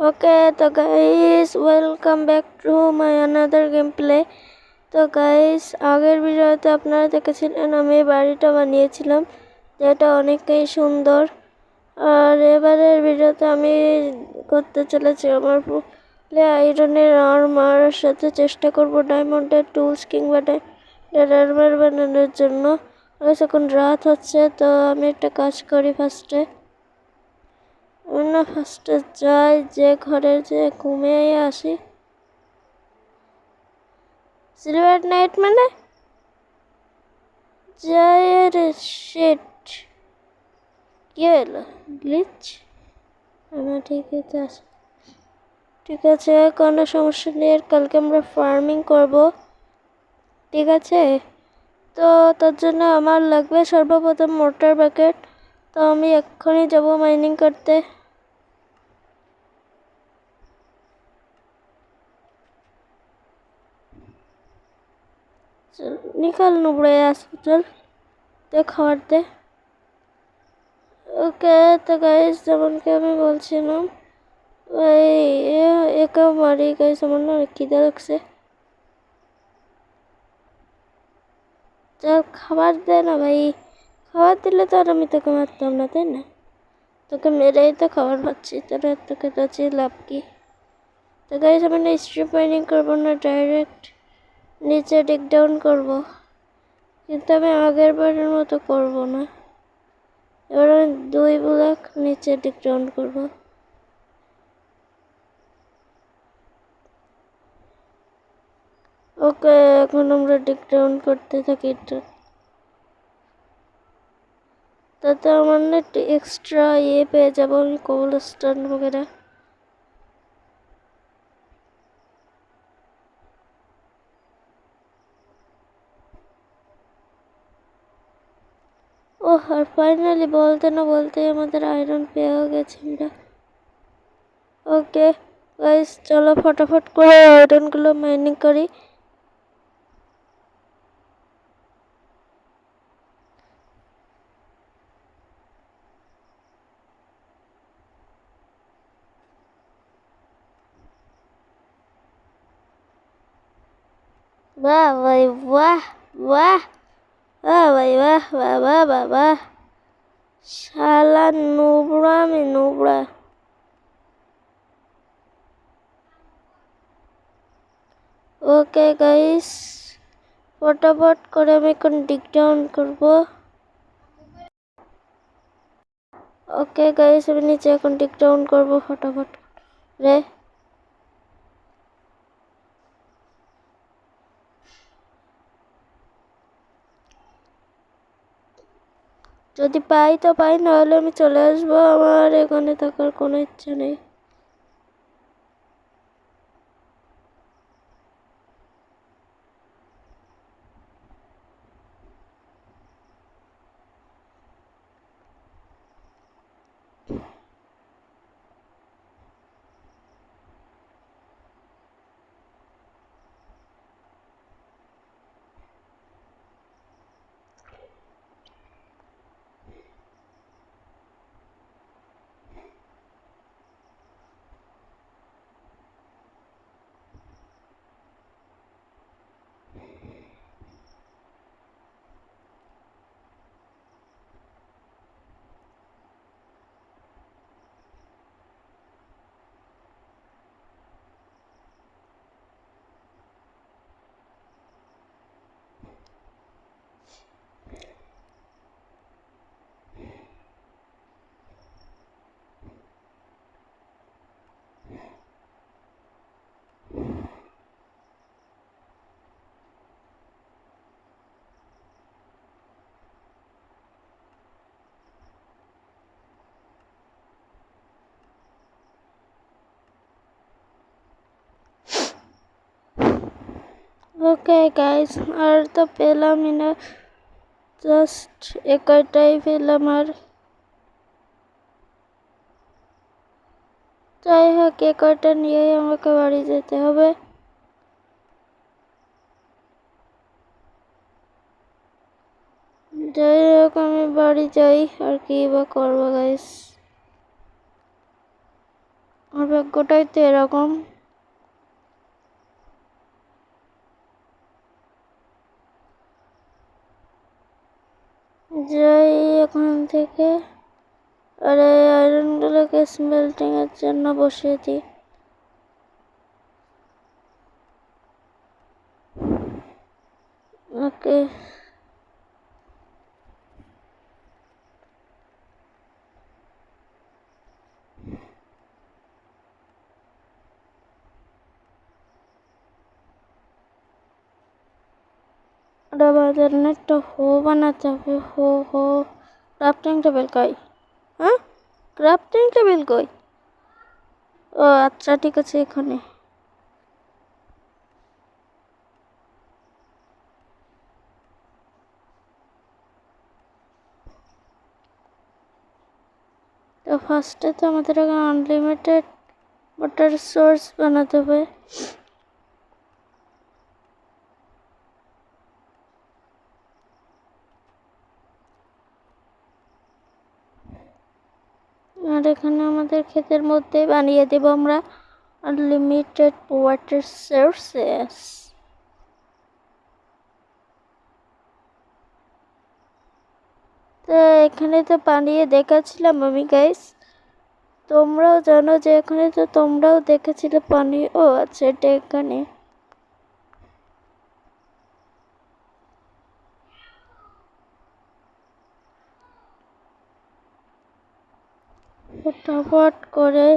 ওকে তো guys, welcome back to my another game play. তো guys, আগের ভিডিওতে আপনারা দেখেছিলেন আমি বাড়িটা বানিয়েছিলাম, যেটা অনেকটাই সুন্দর। আর এবারের ভিডিওতে আমি করতে চলেছি আমার ফুলে আয়রনের আর্মার সাথে চেষ্টা করব ডায়মন্ডের টুলস কিংবা আর্মার বানানোর জন্য। এখন রাত হচ্ছে, তো আমি একটা কাজ করি ফার্স্টে যাই যে ঘরে যে ঘুমিয়ে আসি। সিলভার নাইট মানে যাই রে শিট, কি হলো? গ্লিচ? আমার ঠিক আছে, কোনো সমস্যা নেই। আর কালকে আমরা ফার্মিং করব, ঠিক আছে? তো তার জন্য আমার লাগবে সর্বপ্রথম মোটর বাকেট। তো আমি এক্ষুনি যাব মাইনিং করতে। চল নিকাল নুবড়ে আস, চল দে খাবার দে। ওকে তো গাইস, যেমনকি আমি বলছিলাম, ওই একা মারি গাইস, আমার না খিদে লাগছে। চল খাবার দে না ভাই, খাবার দিলে তো আর আমি তোকে মারতাম না, তাই না? তোকে মেরেই তো খাবার পাচ্ছি, তোকে তো লাভ কি? তো গাইস, আমি না স্ট্রিপ মাইনিং করবো না, ডাইরেক্ট নিচে ডিগ ডাউন করবো। কিন্তু আমি আগের বারের মতো করবো না, এবার আমি 2 ব্লক নিচে ডিগ ডাউন করবো। ওকে, এখন আমরা ডিগ ডাউন করতে থাকি। তাতে আমার না এক্সট্রা পেয়ে যাবো আমি, কোবলস্টোন বগেরা। ওহ, আর ফাইনালি বলতে না বলতে আমাদের আয়রন পেয়েও গেছি আমরা। ওকে গাইস, চলো ফটাফট করে আয়রনগুলো মাইনিং করি। বাহ ভাই বাহ, বাহ বাহ ভাই, বাহ বাহ বাহ বাহ বাহ। শালা নুবড়া, আমি নুবড়া। ওকে গাইস, ফটাফট করে আমি এখন ডিগ ডাউন করবো। ওকে গাইস, আমি নিচে এখন ডিগ ডাউন করবো ফটাফট রে। যদি পাই তো পাই, নাহলে আমি চলে আসবো, আমার এখানে থাকার কোনো ইচ্ছা নেই। ওকে গাইস, আর তো পেলামই না, জাস্ট একটাই পেলাম। আর যাই হোক, একটা নিয়েই আমাকে বাড়ি যেতে হবে। যাই হোক, আমি বাড়ি যাই, আর কি বা করবো গাইস। আমার ভাগ্যটাই তো এরকম। যাই এখান থেকে, আর এই আয়রনগুলোকে স্মেল্টিং এর জন্য বসিয়ে দিই। ওকে, আমাদের একটা হো বানাতে হবে। হো হো, ক্রাফটিং টেবিল কই? হ্যাঁ, ক্রাফটিং টেবিল কই? ও আচ্ছা, ঠিক আছে, এখানে। তো ফার্স্টে তো আমাদের আনলিমিটেড ওয়াটার সোর্স বানাতে হবে। আর এখানে আমাদের ক্ষেতের মধ্যে বানিয়ে দেব আমরা আনলিমিটেড ওয়াটার সোর্সেস। তো এখানে তো বানিয়ে দেখাচ্ছিলাম আমি গাইস, তোমরাও জানো যে এখানে তো তোমরাও দেখেছিলে পানি। ও আচ্ছা, এটা এখানে। ফটাফট করে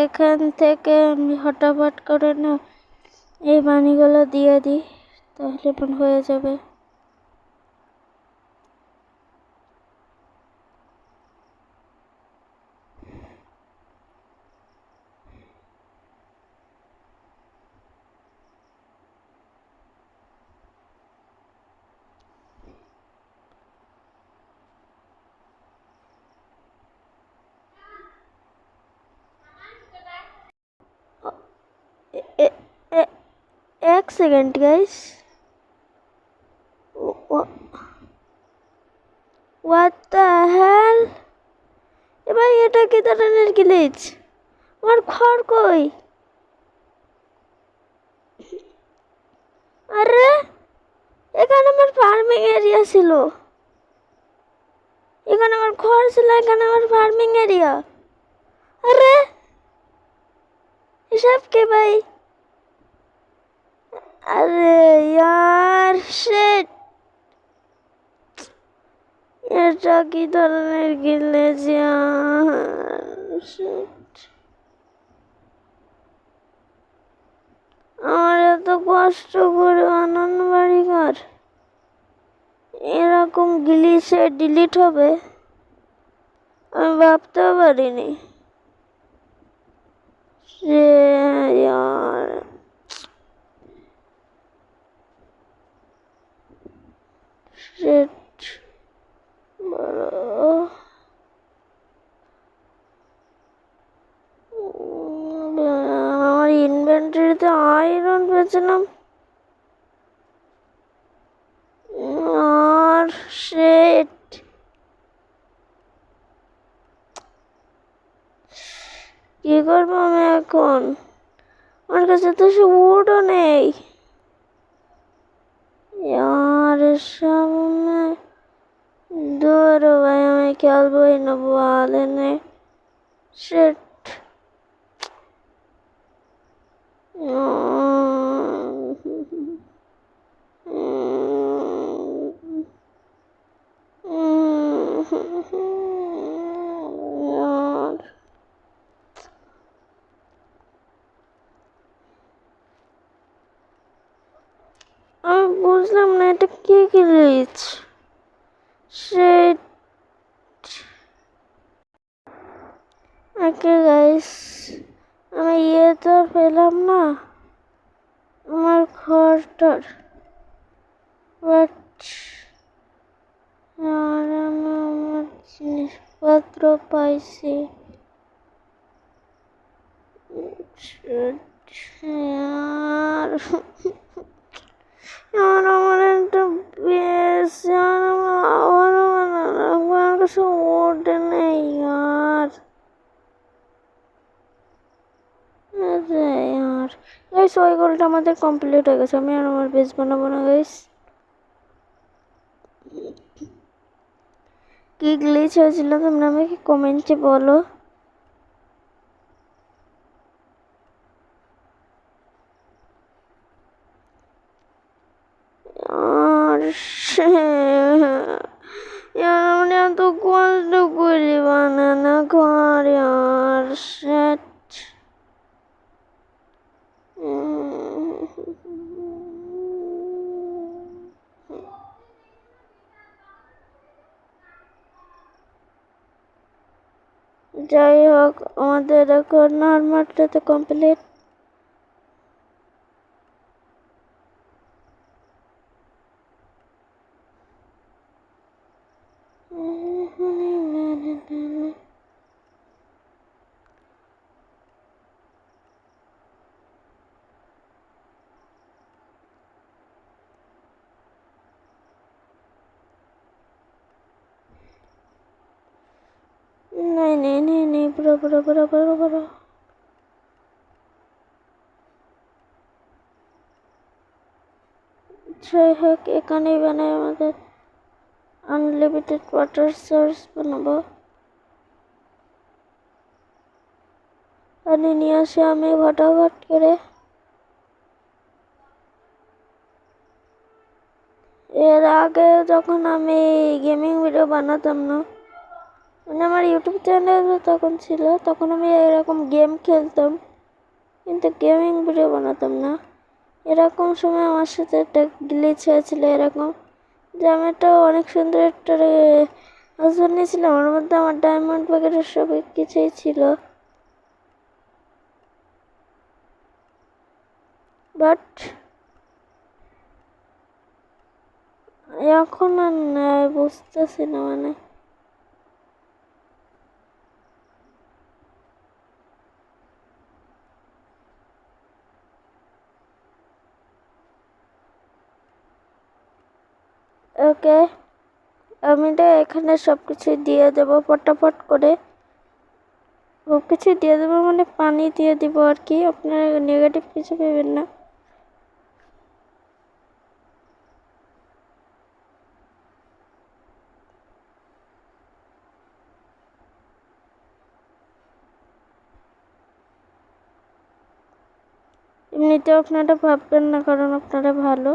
এখান থেকে আমি ফটাফট করে না এই পানিগুলো দিয়ে দিই, তাহলে হয়ে যাবে। এক second guys, what the hell? এবার এটা কি ধরনের গ্লিচ? আমার ঘর কই? আরে, এখানে আমার ফার্মিং এরিয়া ছিল, এখানে আমার ঘর ছিল, এখানে আমার ফার্মিং এরিয়া। আরে, এসব কে ভাই? আরে ইয়ার, শিট! এটা কি ধরনের গ্লিচ? শিট! আমার এত কষ্ট করে বানানো বাড়িঘর এরকম গ্লিচে ডিলিট হবে আমি ভাবতেও পারিনি। यार, शिट! আমার ইনভেন্টরিতে আয়রন পেয়েছিলাম, আর শিট! কি করবো আমি এখন? আমার কাছে তো সে উডও নেই। यार सब में दूर भाई, हमें क्या बोई नवाले ने। शिट! यार, আমি বুঝলাম না এটা কি গ্লিচ। শিট! ওকে গাইস, আমি তো পেলাম না আমার ঘরটার, বাট আর আমি আমার জিনিসপত্র পাইছি। আর আমার একটা ওই গোলটা আমাদের কমপ্লিট হয়ে গেছে। আমি আর আমার বেস বানাবো না গাইস। কি গ্লিচ হয়েছিল তোমরা আমাকে কমেন্টে বলো। আর यार हमने तो कौन सा गोली बनाना घर यार शिट। যাই হোক আমাদের এখন নর্মালটা তো কমপ্লিট। नहीं नहीं नहीं नहीं बुरा बुरा बुरा बुरा बुरा। যাই হোক এখানেই বানাই আমাদের আনলিমিটেড ওয়াটার সোর্স বানাবো। পানি নিয়ে আসি আমি ফটাফট করে। এর আগে যখন আমি গেমিং ভিডিও বানাতাম না, মানে আমার ইউটিউব চ্যানেল তখন ছিল, তখন আমি এরকম গেম খেলতাম কিন্তু গেমিং ভিডিও বানাতাম না। এরকম সময় আমার সাথে একটা গ্লিচ হয়েছিল এরকম, যে আমি একটা অনেক সুন্দর একটা হাসব্যান্ড নিয়েছিলাম, ওর মধ্যে আমার ডায়মন্ড বগেরা সব কিছুই ছিল, বাট এখন আর নাই, বুঝতেছি না মানে। ওকে আমি তো এখানে সব কিছু দিয়ে দেবো ফটাফট করে, সব কিছু দিয়ে দেবো মানে পানি দিয়ে দিব আর কি, আপনারা নেগেটিভ কিছু ভেবেন না। এমনিতেও আপনারা ভাববেন না কারণ আপনারা ভালো।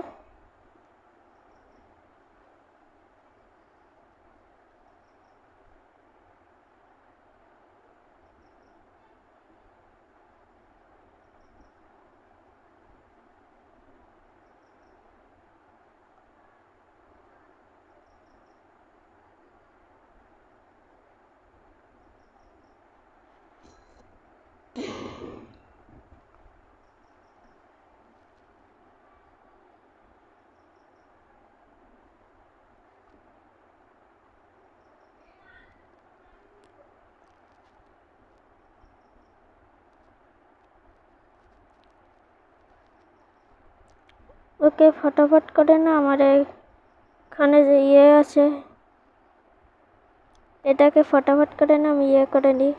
ওকে ফটাফট করে না আমার এখানে যে ইয়ে আছে এটাকে ফটাফট করে না আমি ইয়ে করে নিই।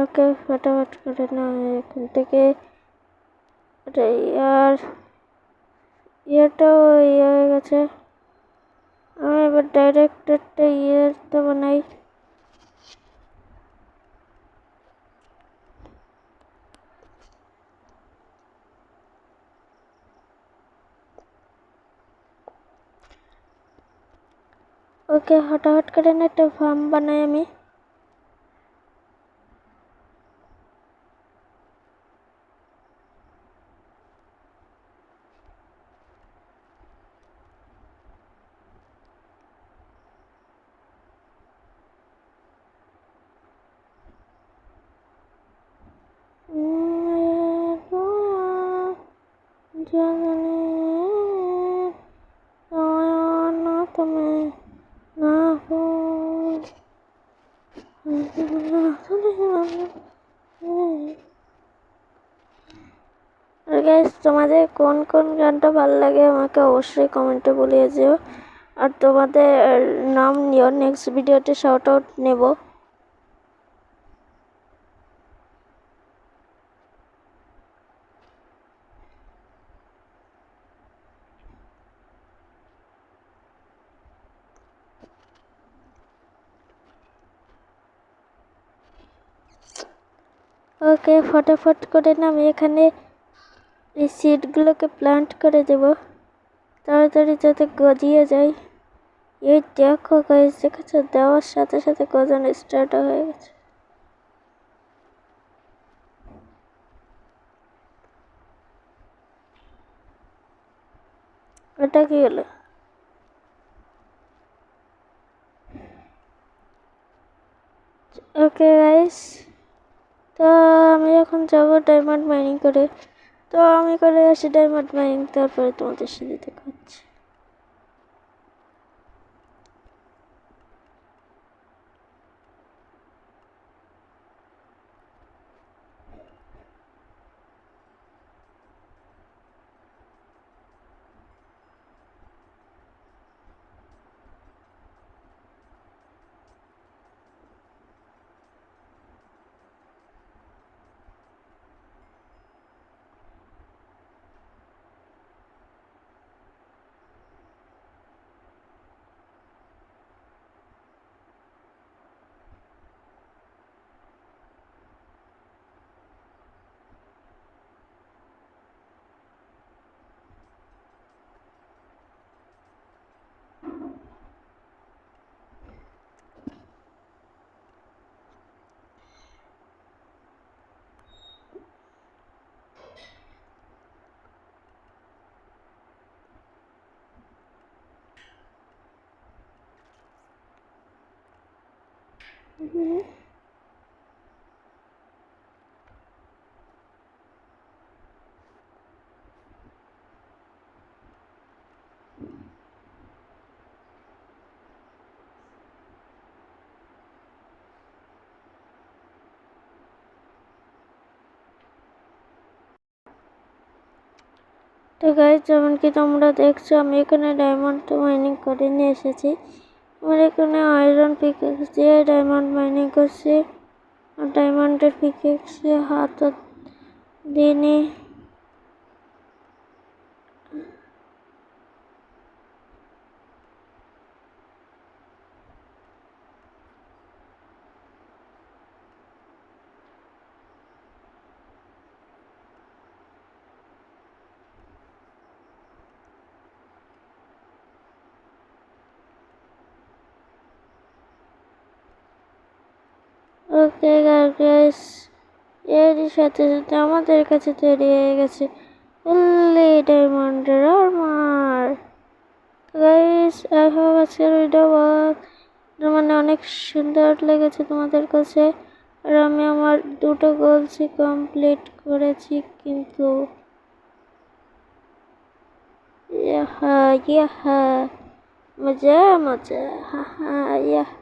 ওকে ফটাফট করে না এখান থেকে ইয়ার ইয়েটাও ইয়ে হয়ে গেছে। আমি এবার ডাইরেক্ট একটা ইয়েটা বানাই। ওকে হঠাৎ করে না একটা ফার্ম বানাই আমি। গাইস তোমাদের কোন কোন গানটা ভালো লাগে আমাকে অবশ্যই কমেন্টে বলে যেও। আর তোমাদের নাম নিও, নেক্সট ভিডিওতে শাউট আউট নেব। ওকে, ফটাফট করে না আমি এখানে এই সিডগুলোকে প্লান্ট করে দেব, তাড়াতাড়ি যাতে গজিয়ে যায়। এই দেখো গাইস, দেখেছো দেওয়ার সাথে সাথে গজানো স্টার্ট হয়ে গেছে। এটা কি হলো? ওকে গাইস, তো আমি এখন যাব ডায়মন্ড মাইনিং করে। তো আমি করে আসি ডায়মন্ড মাইনিং, তারপরে তোমাদের সাথে দেখা হচ্ছে। তো গাইস, যেমন কি তোমরা দেখছো আমি এখানে ডায়মন্ড মাইনিং করে নিয়ে এসেছি। আমার এখানে আয়রন পিকেক্স দিয়ে ডায়মন্ড মাইনিং করছি, আর ডায়মন্ডের পিকেক্স দিয়ে হাত দিইনি। ওকে গাইস, এরই সাথে সাথে আমাদের কাছে তৈরি হয়ে গেছে ফুললি ডায়মন্ডের আর্মার। গাইস, আই হোপ আজকের ভিডিও মানে অনেক সুন্দর লেগেছে তোমাদের কাছে। আর আমি আমার দুটো গোলসই কমপ্লিট করেছি, কিন্তু ইয়াহা ইয়াহা মজা মজা, হা হা ইয়াহা।